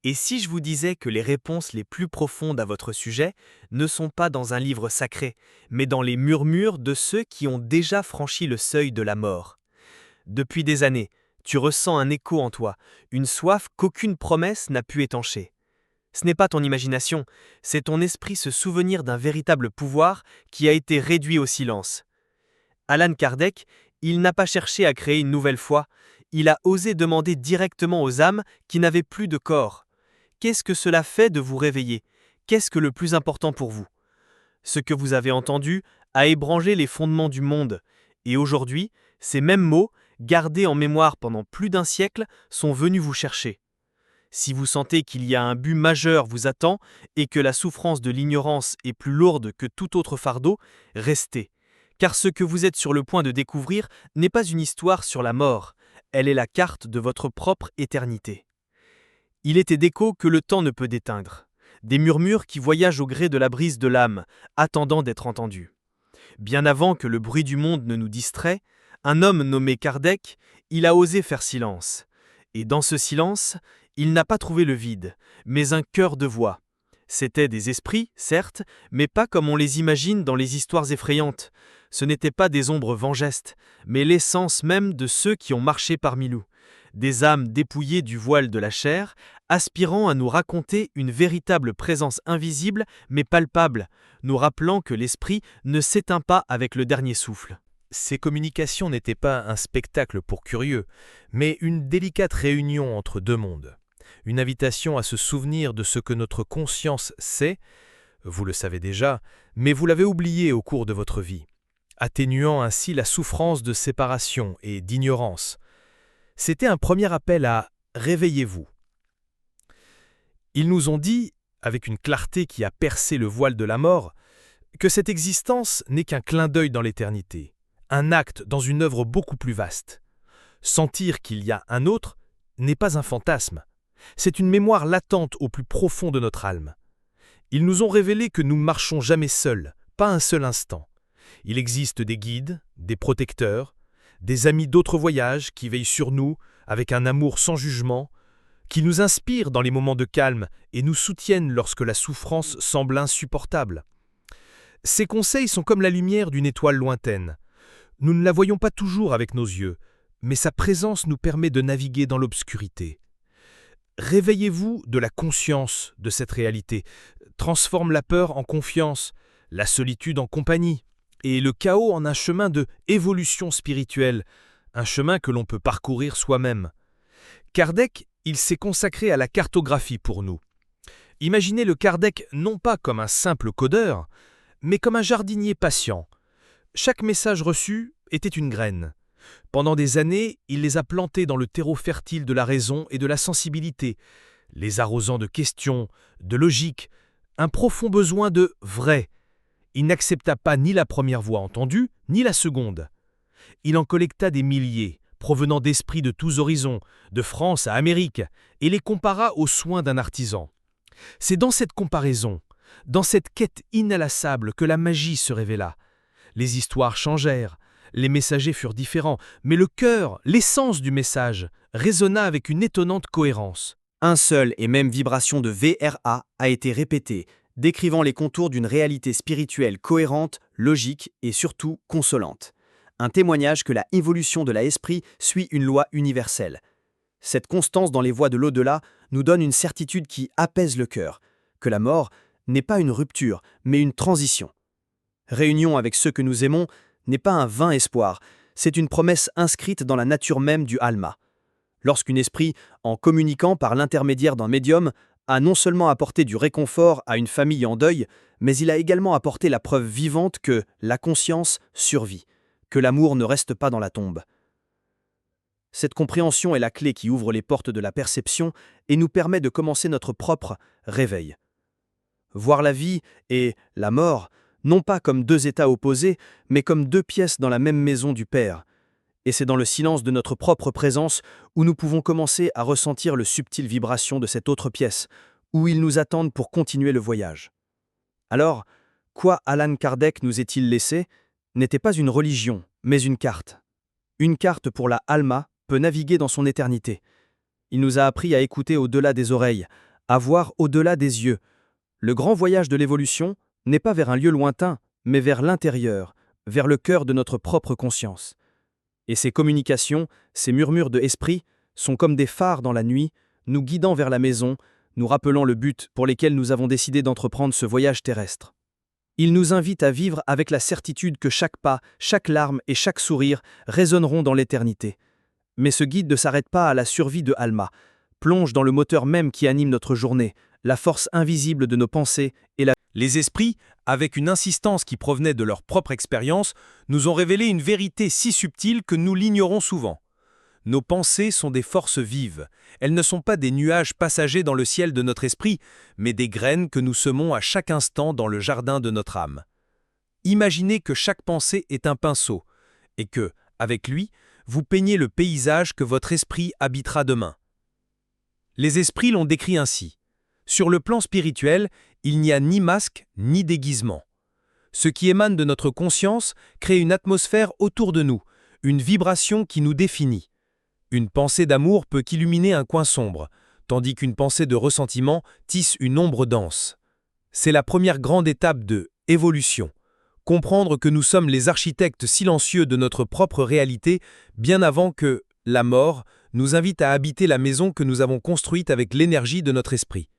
Et si je vous disais que les réponses les plus profondes à votre sujet ne sont pas dans un livre sacré, mais dans les murmures de ceux qui ont déjà franchi le seuil de la mort? Depuis des années, tu ressens un écho en toi, une soif qu'aucune promesse n'a pu étancher. Ce n'est pas ton imagination, c'est ton esprit se souvenir d'un véritable pouvoir qui a été réduit au silence. Alan Kardec, il n'a pas cherché à créer une nouvelle foi, il a osé demander directement aux âmes qui n'avaient plus de corps. Qu'est-ce que cela fait de vous réveiller? Qu'est-ce que le plus important pour vous? Ce que vous avez entendu a ébranlé les fondements du monde, et aujourd'hui, ces mêmes mots, gardés en mémoire pendant plus d'un siècle, sont venus vous chercher. Si vous sentez qu'il y a un but majeur vous attend et que la souffrance de l'ignorance est plus lourde que tout autre fardeau, restez. Car ce que vous êtes sur le point de découvrir n'est pas une histoire sur la mort, elle est la carte de votre propre éternité. Il est d'échos que le temps ne peut déteindre, des murmures qui voyagent au gré de la brise de l'âme, attendant d'être entendus. Bien avant que le bruit du monde ne nous distrait, un homme nommé Kardec, il a osé faire silence. Et dans ce silence, il n'a pas trouvé le vide, mais un cœur de voix. C'étaient des esprits, certes, mais pas comme on les imagine dans les histoires effrayantes. Ce n'étaient pas des ombres vengestes, mais l'essence même de ceux qui ont marché parmi nous. Des âmes dépouillées du voile de la chair, aspirant à nous raconter une véritable présence invisible mais palpable, nous rappelant que l'esprit ne s'éteint pas avec le dernier souffle. Ces communications n'étaient pas un spectacle pour curieux, mais une délicate réunion entre deux mondes. Une invitation à se souvenir de ce que notre conscience sait, vous le savez déjà, mais vous l'avez oublié au cours de votre vie, atténuant ainsi la souffrance de séparation et d'ignorance. C'était un premier appel à « réveillez-vous ». Ils nous ont dit, avec une clarté qui a percé le voile de la mort, que cette existence n'est qu'un clin d'œil dans l'éternité, un acte dans une œuvre beaucoup plus vaste. Sentir qu'il y a un autre n'est pas un fantasme, c'est une mémoire latente au plus profond de notre âme. Ils nous ont révélé que nous ne marchons jamais seuls, pas un seul instant. Il existe des guides, des protecteurs, des amis d'autres voyages qui veillent sur nous avec un amour sans jugement, qui nous inspirent dans les moments de calme et nous soutiennent lorsque la souffrance semble insupportable. Ces conseils sont comme la lumière d'une étoile lointaine. Nous ne la voyons pas toujours avec nos yeux, mais sa présence nous permet de naviguer dans l'obscurité. Réveillez-vous de la conscience de cette réalité, transforme la peur en confiance, la solitude en compagnie, et le chaos en un chemin de évolution spirituelle, un chemin que l'on peut parcourir soi-même. Kardec, il s'est consacré à la cartographie pour nous. Imaginez le Kardec non pas comme un simple codeur, mais comme un jardinier patient. Chaque message reçu était une graine. Pendant des années, il les a plantés dans le terreau fertile de la raison et de la sensibilité, les arrosant de questions, de logique, un profond besoin de vrai. Il n'accepta pas ni la première voix entendue, ni la seconde. Il en collecta des milliers, provenant d'esprits de tous horizons, de France à Amérique, et les compara aux soins d'un artisan. C'est dans cette comparaison, dans cette quête inlassable que la magie se révéla. Les histoires changèrent, les messagers furent différents, mais le cœur, l'essence du message, résonna avec une étonnante cohérence. Un seul et même vibration de VRA a été répétée, décrivant les contours d'une réalité spirituelle cohérente, logique et surtout consolante. Un témoignage que la évolution de l'esprit suit une loi universelle. Cette constance dans les voies de l'au-delà nous donne une certitude qui apaise le cœur, que la mort n'est pas une rupture, mais une transition. Réunion avec ceux que nous aimons n'est pas un vain espoir, c'est une promesse inscrite dans la nature même du Alma. Lorsqu'un esprit, en communiquant par l'intermédiaire d'un médium, a non seulement apporté du réconfort à une famille en deuil, mais il a également apporté la preuve vivante que la conscience survit, que l'amour ne reste pas dans la tombe. Cette compréhension est la clé qui ouvre les portes de la perception et nous permet de commencer notre propre réveil. Voir la vie et la mort, non pas comme deux états opposés, mais comme deux pièces dans la même maison du Père. Et c'est dans le silence de notre propre présence où nous pouvons commencer à ressentir le subtile vibration de cette autre pièce, où ils nous attendent pour continuer le voyage. Alors, quoi Alan Kardec nous est-il laissé n'était pas une religion, mais une carte. Une carte pour la Alma peut naviguer dans son éternité. Il nous a appris à écouter au-delà des oreilles, à voir au-delà des yeux. Le grand voyage de l'évolution n'est pas vers un lieu lointain, mais vers l'intérieur, vers le cœur de notre propre conscience. Et ces communications, ces murmures de esprit, sont comme des phares dans la nuit, nous guidant vers la maison, nous rappelant le but pour lequel nous avons décidé d'entreprendre ce voyage terrestre. Ils nous invitent à vivre avec la certitude que chaque pas, chaque larme et chaque sourire résonneront dans l'éternité. Mais ce guide ne s'arrête pas à la survie de Alma, plonge dans le moteur même qui anime notre journée, la force invisible de nos pensées et la... Les esprits, avec une insistance qui provenait de leur propre expérience, nous ont révélé une vérité si subtile que nous l'ignorons souvent. Nos pensées sont des forces vives. Elles ne sont pas des nuages passagers dans le ciel de notre esprit, mais des graines que nous semons à chaque instant dans le jardin de notre âme. Imaginez que chaque pensée est un pinceau, et que, avec lui, vous peignez le paysage que votre esprit habitera demain. Les esprits l'ont décrit ainsi. Sur le plan spirituel, il n'y a ni masque ni déguisement. Ce qui émane de notre conscience crée une atmosphère autour de nous, une vibration qui nous définit. Une pensée d'amour peut illuminer un coin sombre, tandis qu'une pensée de ressentiment tisse une ombre dense. C'est la première grande étape de évolution. Comprendre que nous sommes les architectes silencieux de notre propre réalité, bien avant que la mort nous invite à habiter la maison que nous avons construite avec l'énergie de notre esprit.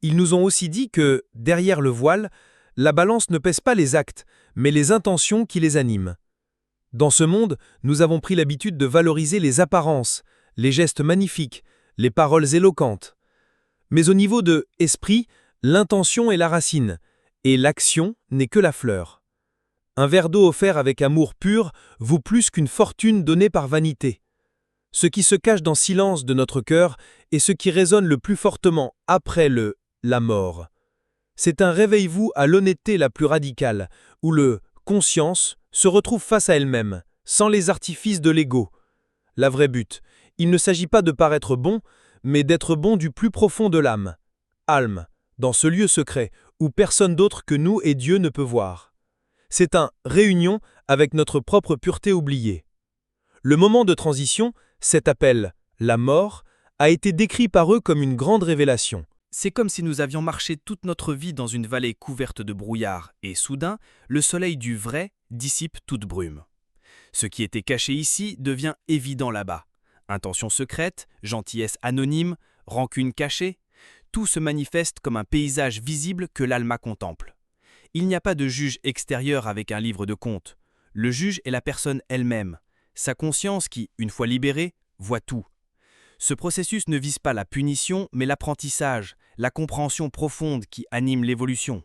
Ils nous ont aussi dit que, derrière le voile, la balance ne pèse pas les actes, mais les intentions qui les animent. Dans ce monde, nous avons pris l'habitude de valoriser les apparences, les gestes magnifiques, les paroles éloquentes. Mais au niveau de esprit, l'intention est la racine, et l'action n'est que la fleur. Un verre d'eau offert avec amour pur vaut plus qu'une fortune donnée par vanité. Ce qui se cache dans le silence de notre cœur est ce qui résonne le plus fortement après la mort. C'est un réveille-vous à l'honnêteté la plus radicale, où le conscience se retrouve face à elle-même, sans les artifices de l'ego. La vraie but, il ne s'agit pas de paraître bon, mais d'être bon du plus profond de l'âme. Alme, dans ce lieu secret, où personne d'autre que nous et Dieu ne peut voir. C'est un réunion avec notre propre pureté oubliée. Le moment de transition, cet appel, la mort, a été décrit par eux comme une grande révélation. C'est comme si nous avions marché toute notre vie dans une vallée couverte de brouillard, et soudain, le soleil du vrai dissipe toute brume. Ce qui était caché ici devient évident là-bas. Intention secrète, gentillesse anonyme, rancune cachée, tout se manifeste comme un paysage visible que l'Alma contemple. Il n'y a pas de juge extérieur avec un livre de comptes. Le juge est la personne elle-même, sa conscience qui, une fois libérée, voit tout. Ce processus ne vise pas la punition, mais l'apprentissage, la compréhension profonde qui anime l'évolution.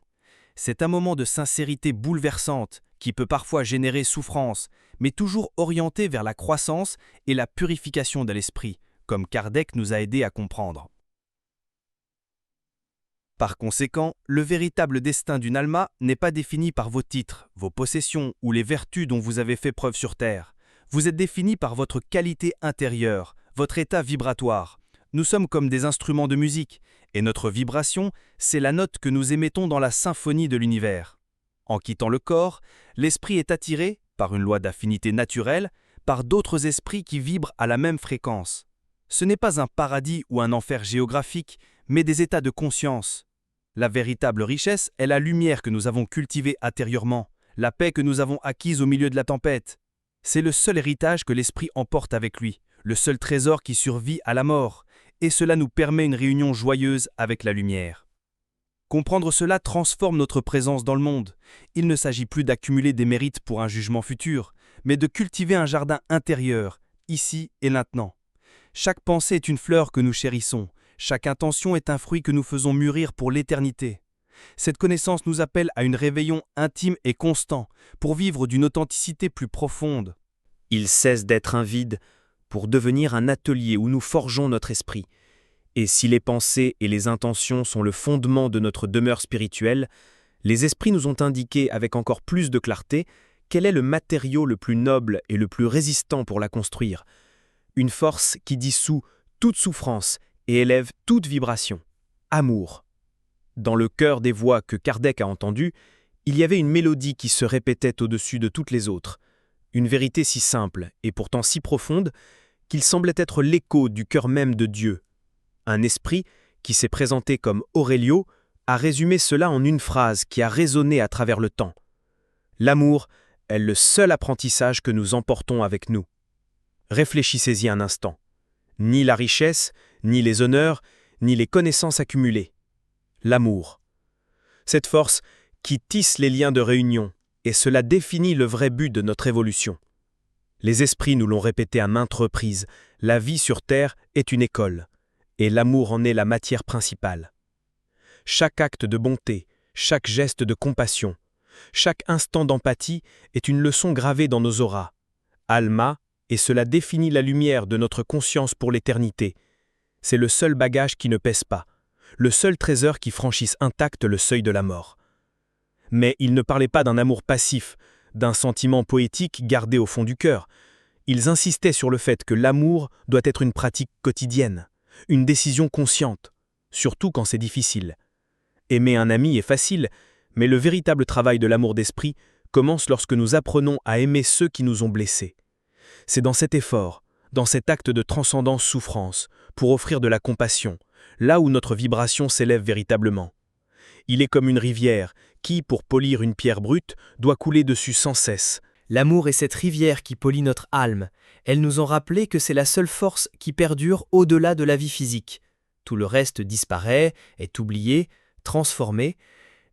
C'est un moment de sincérité bouleversante qui peut parfois générer souffrance, mais toujours orienté vers la croissance et la purification de l'esprit, comme Kardec nous a aidés à comprendre. Par conséquent, le véritable destin d'une Alma n'est pas défini par vos titres, vos possessions ou les vertus dont vous avez fait preuve sur Terre. Vous êtes défini par votre qualité intérieure, votre état vibratoire. Nous sommes comme des instruments de musique, et notre vibration, c'est la note que nous émettons dans la symphonie de l'univers. En quittant le corps, l'esprit est attiré, par une loi d'affinité naturelle, par d'autres esprits qui vibrent à la même fréquence. Ce n'est pas un paradis ou un enfer géographique, mais des états de conscience. La véritable richesse est la lumière que nous avons cultivée intérieurement, la paix que nous avons acquise au milieu de la tempête. C'est le seul héritage que l'esprit emporte avec lui, le seul trésor qui survit à la mort, et cela nous permet une réunion joyeuse avec la lumière. Comprendre cela transforme notre présence dans le monde. Il ne s'agit plus d'accumuler des mérites pour un jugement futur, mais de cultiver un jardin intérieur, ici et maintenant. Chaque pensée est une fleur que nous chérissons, chaque intention est un fruit que nous faisons mûrir pour l'éternité. Cette connaissance nous appelle à une réveillon intime et constant, pour vivre d'une authenticité plus profonde. Il cesse d'être un vide pour devenir un atelier où nous forgeons notre esprit. Et si les pensées et les intentions sont le fondement de notre demeure spirituelle, les esprits nous ont indiqué avec encore plus de clarté quel est le matériau le plus noble et le plus résistant pour la construire. Une force qui dissout toute souffrance et élève toute vibration. Amour. Dans le cœur des voix que Kardec a entendues, il y avait une mélodie qui se répétait au-dessus de toutes les autres. Une vérité si simple et pourtant si profonde qu'il semblait être l'écho du cœur même de Dieu. Un esprit qui s'est présenté comme Aurelio, a résumé cela en une phrase qui a résonné à travers le temps. L'amour est le seul apprentissage que nous emportons avec nous. Réfléchissez-y un instant. Ni la richesse, ni les honneurs, ni les connaissances accumulées. L'amour. Cette force qui tisse les liens de réunion, et cela définit le vrai but de notre évolution. Les esprits nous l'ont répété à maintes reprises, la vie sur Terre est une école, et l'amour en est la matière principale. Chaque acte de bonté, chaque geste de compassion, chaque instant d'empathie est une leçon gravée dans nos auras. Alma, et cela définit la lumière de notre conscience pour l'éternité. C'est le seul bagage qui ne pèse pas, le seul trésor qui franchisse intact le seuil de la mort. Mais ils ne parlaient pas d'un amour passif, d'un sentiment poétique gardé au fond du cœur. Ils insistaient sur le fait que l'amour doit être une pratique quotidienne, une décision consciente, surtout quand c'est difficile. Aimer un ami est facile, mais le véritable travail de l'amour d'esprit commence lorsque nous apprenons à aimer ceux qui nous ont blessés. C'est dans cet effort, dans cet acte de transcendance souffrance, pour offrir de la compassion, là où notre vibration s'élève véritablement. Il est comme une rivière qui, pour polir une pierre brute, doit couler dessus sans cesse. L'amour est cette rivière qui polit notre âme. Elles nous ont rappelé que c'est la seule force qui perdure au-delà de la vie physique. Tout le reste disparaît, est oublié, transformé.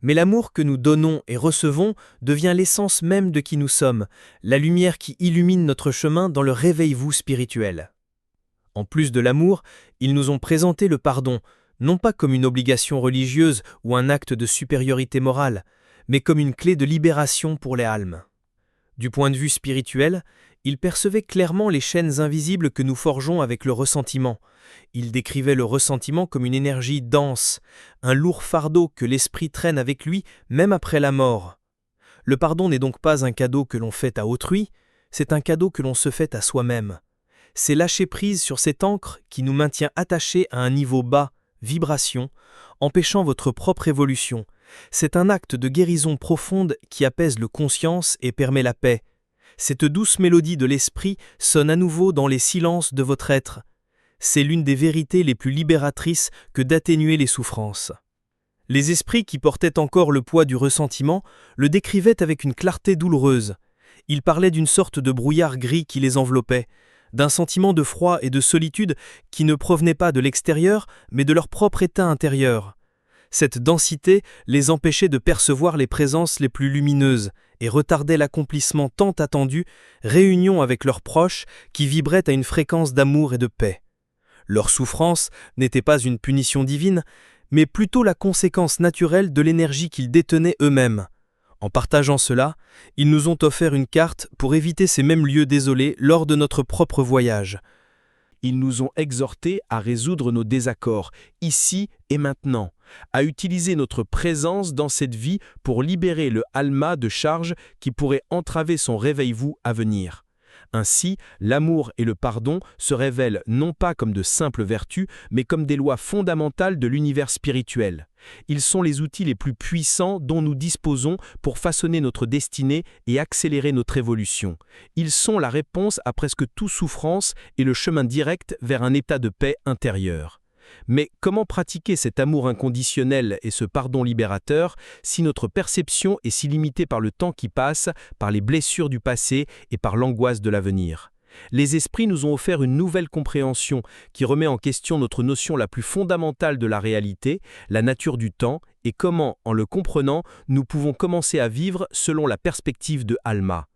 Mais l'amour que nous donnons et recevons devient l'essence même de qui nous sommes, la lumière qui illumine notre chemin dans le réveil-vous spirituel. En plus de l'amour, ils nous ont présenté le pardon, non pas comme une obligation religieuse ou un acte de supériorité morale, mais comme une clé de libération pour les âmes. Du point de vue spirituel, ils percevaient clairement les chaînes invisibles que nous forgeons avec le ressentiment. Ils décrivaient le ressentiment comme une énergie dense, un lourd fardeau que l'esprit traîne avec lui même après la mort. Le pardon n'est donc pas un cadeau que l'on fait à autrui, c'est un cadeau que l'on se fait à soi-même. C'est lâcher prise sur cette encre qui nous maintient attachés à un niveau bas, vibration, empêchant votre propre évolution. C'est un acte de guérison profonde qui apaise le conscience et permet la paix. Cette douce mélodie de l'esprit sonne à nouveau dans les silences de votre être. C'est l'une des vérités les plus libératrices que d'atténuer les souffrances. Les esprits qui portaient encore le poids du ressentiment le décrivaient avec une clarté douloureuse. Ils parlaient d'une sorte de brouillard gris qui les enveloppait, d'un sentiment de froid et de solitude qui ne provenait pas de l'extérieur, mais de leur propre état intérieur. Cette densité les empêchait de percevoir les présences les plus lumineuses et retardait l'accomplissement tant attendu, réunion avec leurs proches qui vibraient à une fréquence d'amour et de paix. Leur souffrance n'était pas une punition divine, mais plutôt la conséquence naturelle de l'énergie qu'ils détenaient eux-mêmes. En partageant cela, ils nous ont offert une carte pour éviter ces mêmes lieux désolés lors de notre propre voyage. Ils nous ont exhortés à résoudre nos désaccords, ici et maintenant, à utiliser notre présence dans cette vie pour libérer le alma de charges qui pourraient entraver son réveil-vous à venir. Ainsi, l'amour et le pardon se révèlent non pas comme de simples vertus, mais comme des lois fondamentales de l'univers spirituel. Ils sont les outils les plus puissants dont nous disposons pour façonner notre destinée et accélérer notre évolution. Ils sont la réponse à presque toute souffrance et le chemin direct vers un état de paix intérieure. Mais comment pratiquer cet amour inconditionnel et ce pardon libérateur si notre perception est si limitée par le temps qui passe, par les blessures du passé et par l'angoisse de l'avenir ? Les esprits nous ont offert une nouvelle compréhension qui remet en question notre notion la plus fondamentale de la réalité, la nature du temps, et comment, en le comprenant, nous pouvons commencer à vivre selon la perspective de Alma.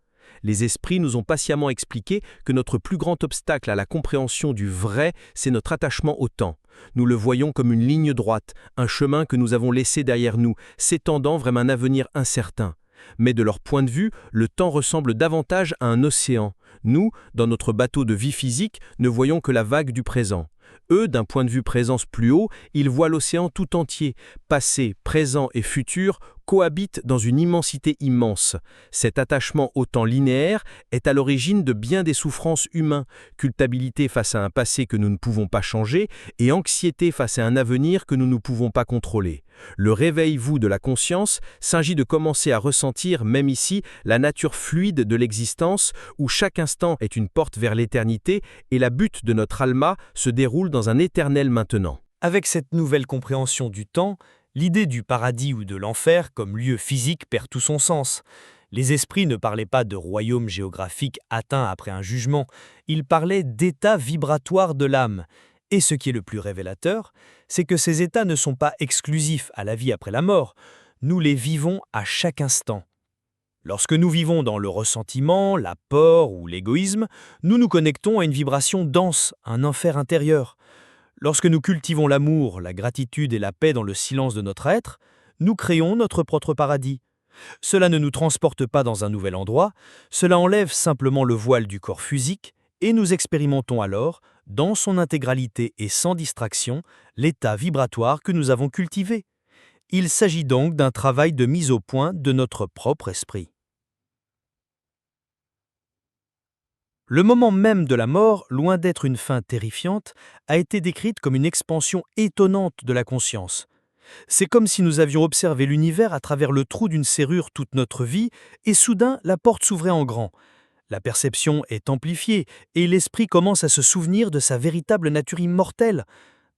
Les esprits nous ont patiemment expliqué que notre plus grand obstacle à la compréhension du vrai, c'est notre attachement au temps. Nous le voyons comme une ligne droite, un chemin que nous avons laissé derrière nous, s'étendant vers un avenir incertain. Mais de leur point de vue, le temps ressemble davantage à un océan. Nous, dans notre bateau de vie physique, ne voyons que la vague du présent. Eux, d'un point de vue présence plus haut, ils voient l'océan tout entier, passé, présent et futur, cohabitent dans une immensité immense. Cet attachement au temps linéaire est à l'origine de bien des souffrances humaines, culpabilité face à un passé que nous ne pouvons pas changer et anxiété face à un avenir que nous ne pouvons pas contrôler. Le réveil-vous de la conscience s'agit de commencer à ressentir, même ici, la nature fluide de l'existence où chaque instant est une porte vers l'éternité et la butte de notre alma se déroule dans un éternel maintenant. Avec cette nouvelle compréhension du temps, l'idée du paradis ou de l'enfer comme lieu physique perd tout son sens. Les esprits ne parlaient pas de royaume géographique atteint après un jugement, ils parlaient d'état vibratoire de l'âme. Et ce qui est le plus révélateur, c'est que ces états ne sont pas exclusifs à la vie après la mort, nous les vivons à chaque instant. Lorsque nous vivons dans le ressentiment, la peur ou l'égoïsme, nous nous connectons à une vibration dense, un enfer intérieur. Lorsque nous cultivons l'amour, la gratitude et la paix dans le silence de notre être, nous créons notre propre paradis. Cela ne nous transporte pas dans un nouvel endroit, cela enlève simplement le voile du corps physique et nous expérimentons alors, dans son intégralité et sans distraction, l'état vibratoire que nous avons cultivé. Il s'agit donc d'un travail de mise au point de notre propre esprit. Le moment même de la mort, loin d'être une fin terrifiante, a été décrite comme une expansion étonnante de la conscience. C'est comme si nous avions observé l'univers à travers le trou d'une serrure toute notre vie, et soudain la porte s'ouvrait en grand. La perception est amplifiée, et l'esprit commence à se souvenir de sa véritable nature immortelle.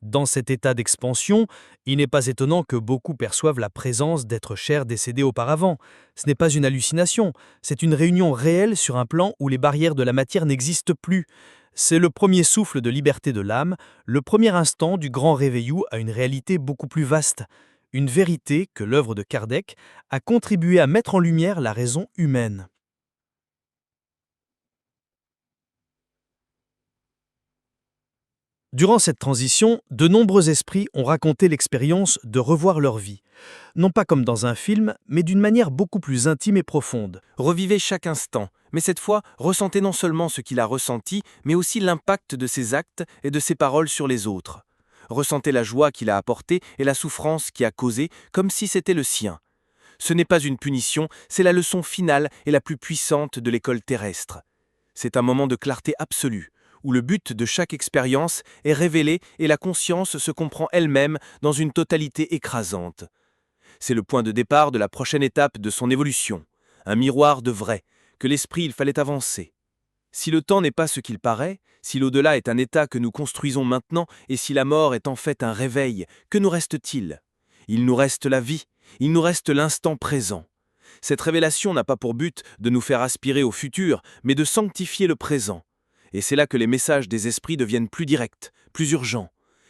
Dans cet état d'expansion, il n'est pas étonnant que beaucoup perçoivent la présence d'êtres chers décédés auparavant. Ce n'est pas une hallucination, c'est une réunion réelle sur un plan où les barrières de la matière n'existent plus. C'est le premier souffle de liberté de l'âme, le premier instant du grand réveillou à une réalité beaucoup plus vaste. Une vérité que l'œuvre de Kardec a contribué à mettre en lumière la raison humaine. Durant cette transition, de nombreux esprits ont raconté l'expérience de revoir leur vie. Non pas comme dans un film, mais d'une manière beaucoup plus intime et profonde. Revivez chaque instant, mais cette fois, ressentez non seulement ce qu'il a ressenti, mais aussi l'impact de ses actes et de ses paroles sur les autres. Ressentez la joie qu'il a apportée et la souffrance qu'il a causée, comme si c'était le sien. Ce n'est pas une punition, c'est la leçon finale et la plus puissante de l'école terrestre. C'est un moment de clarté absolue, où le but de chaque expérience est révélé et la conscience se comprend elle-même dans une totalité écrasante. C'est le point de départ de la prochaine étape de son évolution, un miroir de vrai, que l'esprit il fallait avancer. Si le temps n'est pas ce qu'il paraît, si l'au-delà est un état que nous construisons maintenant, et si la mort est en fait un réveil, que nous reste-t-il ? Il nous reste la vie, il nous reste l'instant présent. Cette révélation n'a pas pour but de nous faire aspirer au futur, mais de sanctifier le présent. Et c'est là que les messages des esprits deviennent plus directs, plus urgents.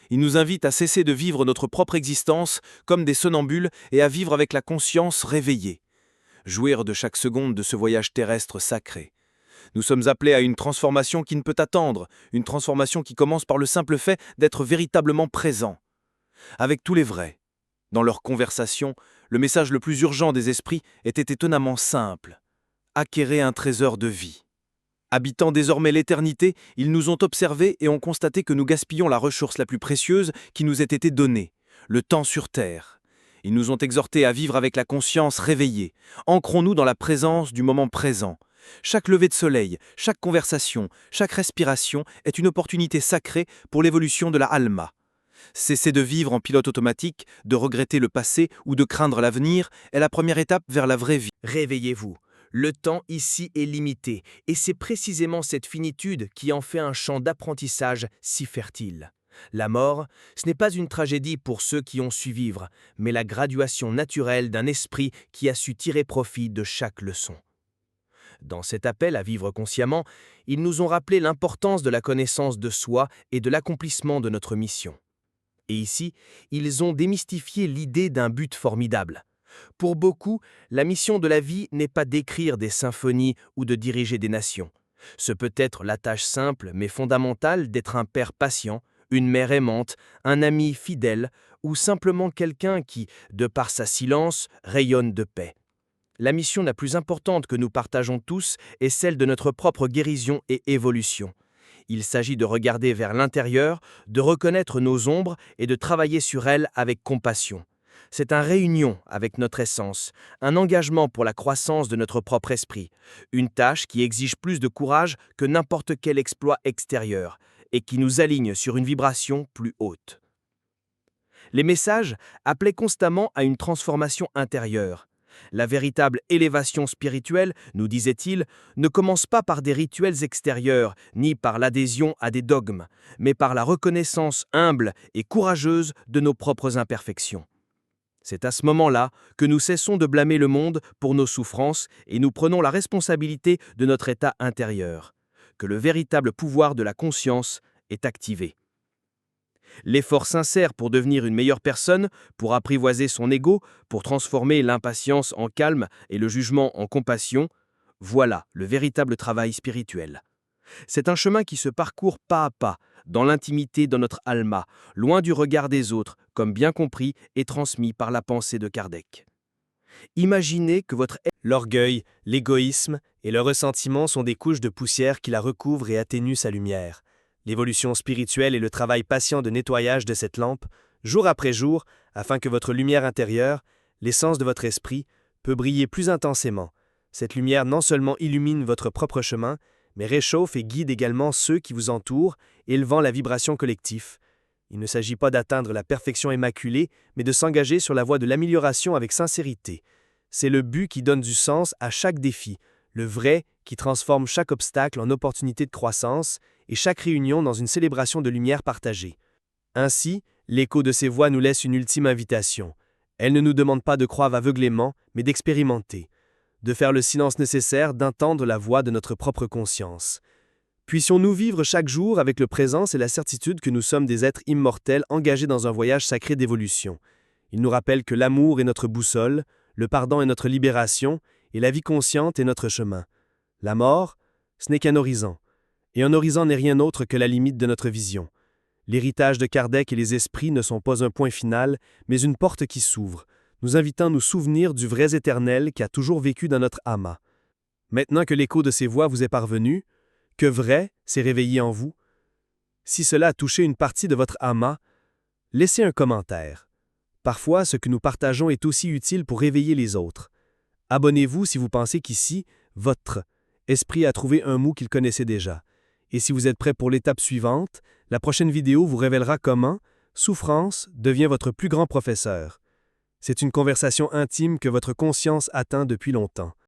Ils nous invitent à cesser de vivre notre propre existence comme des somnambules et à vivre avec la conscience réveillée. Jouir de chaque seconde de ce voyage terrestre sacré. Nous sommes appelés à une transformation qui ne peut attendre, une transformation qui commence par le simple fait d'être véritablement présent. Avec tous les vrais. Dans leur conversation, le message le plus urgent des esprits était étonnamment simple. Acquérez un trésor de vie. Habitant désormais l'éternité, ils nous ont observés et ont constaté que nous gaspillons la ressource la plus précieuse qui nous ait été donnée, le temps sur terre. Ils nous ont exhortés à vivre avec la conscience réveillée. Ancrons-nous dans la présence du moment présent. Chaque lever de soleil, chaque conversation, chaque respiration est une opportunité sacrée pour l'évolution de la Alma. Cesser de vivre en pilote automatique, de regretter le passé ou de craindre l'avenir est la première étape vers la vraie vie. Réveillez-vous. Le temps ici est limité, et c'est précisément cette finitude qui en fait un champ d'apprentissage si fertile. La mort, ce n'est pas une tragédie pour ceux qui ont su vivre, mais la graduation naturelle d'un esprit qui a su tirer profit de chaque leçon. Dans cet appel à vivre consciemment, ils nous ont rappelé l'importance de la connaissance de soi et de l'accomplissement de notre mission. Et ici, ils ont démystifié l'idée d'un but formidable. Pour beaucoup, la mission de la vie n'est pas d'écrire des symphonies ou de diriger des nations. Ce peut être la tâche simple mais fondamentale d'être un père patient, une mère aimante, un ami fidèle ou simplement quelqu'un qui, de par sa silence, rayonne de paix. La mission la plus importante que nous partageons tous est celle de notre propre guérison et évolution. Il s'agit de regarder vers l'intérieur, de reconnaître nos ombres et de travailler sur elles avec compassion. C'est une réunion avec notre essence, un engagement pour la croissance de notre propre esprit, une tâche qui exige plus de courage que n'importe quel exploit extérieur et qui nous aligne sur une vibration plus haute. Les messages appelaient constamment à une transformation intérieure. La véritable élévation spirituelle, nous disait-il, ne commence pas par des rituels extérieurs, ni par l'adhésion à des dogmes, mais par la reconnaissance humble et courageuse de nos propres imperfections. C'est à ce moment-là que nous cessons de blâmer le monde pour nos souffrances et nous prenons la responsabilité de notre état intérieur, que le véritable pouvoir de la conscience est activé. L'effort sincère pour devenir une meilleure personne, pour apprivoiser son ego, pour transformer l'impatience en calme et le jugement en compassion, voilà le véritable travail spirituel. C'est un chemin qui se parcourt pas à pas, dans l'intimité de notre alma, loin du regard des autres, comme bien compris et transmis par la pensée de Kardec. Imaginez que votre L'orgueil, l'égoïsme et le ressentiment sont des couches de poussière qui la recouvrent et atténuent sa lumière. L'évolution spirituelle est le travail patient de nettoyage de cette lampe, jour après jour, afin que votre lumière intérieure, l'essence de votre esprit, peut briller plus intensément. Cette lumière non seulement illumine votre propre chemin, mais réchauffe et guide également ceux qui vous entourent, élevant la vibration collective. Il ne s'agit pas d'atteindre la perfection immaculée, mais de s'engager sur la voie de l'amélioration avec sincérité. C'est le but qui donne du sens à chaque défi, le vrai qui transforme chaque obstacle en opportunité de croissance et chaque réunion dans une célébration de lumière partagée. Ainsi, l'écho de ces voix nous laisse une ultime invitation. Elle ne nous demande pas de croire aveuglément, mais d'expérimenter, de faire le silence nécessaire, d'entendre la voix de notre propre conscience. Puissions-nous vivre chaque jour avec le présence et la certitude que nous sommes des êtres immortels engagés dans un voyage sacré d'évolution. Il nous rappelle que l'amour est notre boussole, le pardon est notre libération, et la vie consciente est notre chemin. La mort, ce n'est qu'un horizon. Et un horizon n'est rien autre que la limite de notre vision. L'héritage de Kardec et les esprits ne sont pas un point final, mais une porte qui s'ouvre, nous invitant à nous souvenir du vrai éternel qui a toujours vécu dans notre âme. Maintenant que l'écho de ces voix vous est parvenu, que vrai s'est réveillé en vous? Si cela a touché une partie de votre âme, laissez un commentaire. Parfois, ce que nous partageons est aussi utile pour réveiller les autres. Abonnez-vous si vous pensez qu'ici, votre esprit a trouvé un mot qu'il connaissait déjà. Et si vous êtes prêt pour l'étape suivante, la prochaine vidéo vous révélera comment souffrance devient votre plus grand professeur. C'est une conversation intime que votre conscience attend depuis longtemps.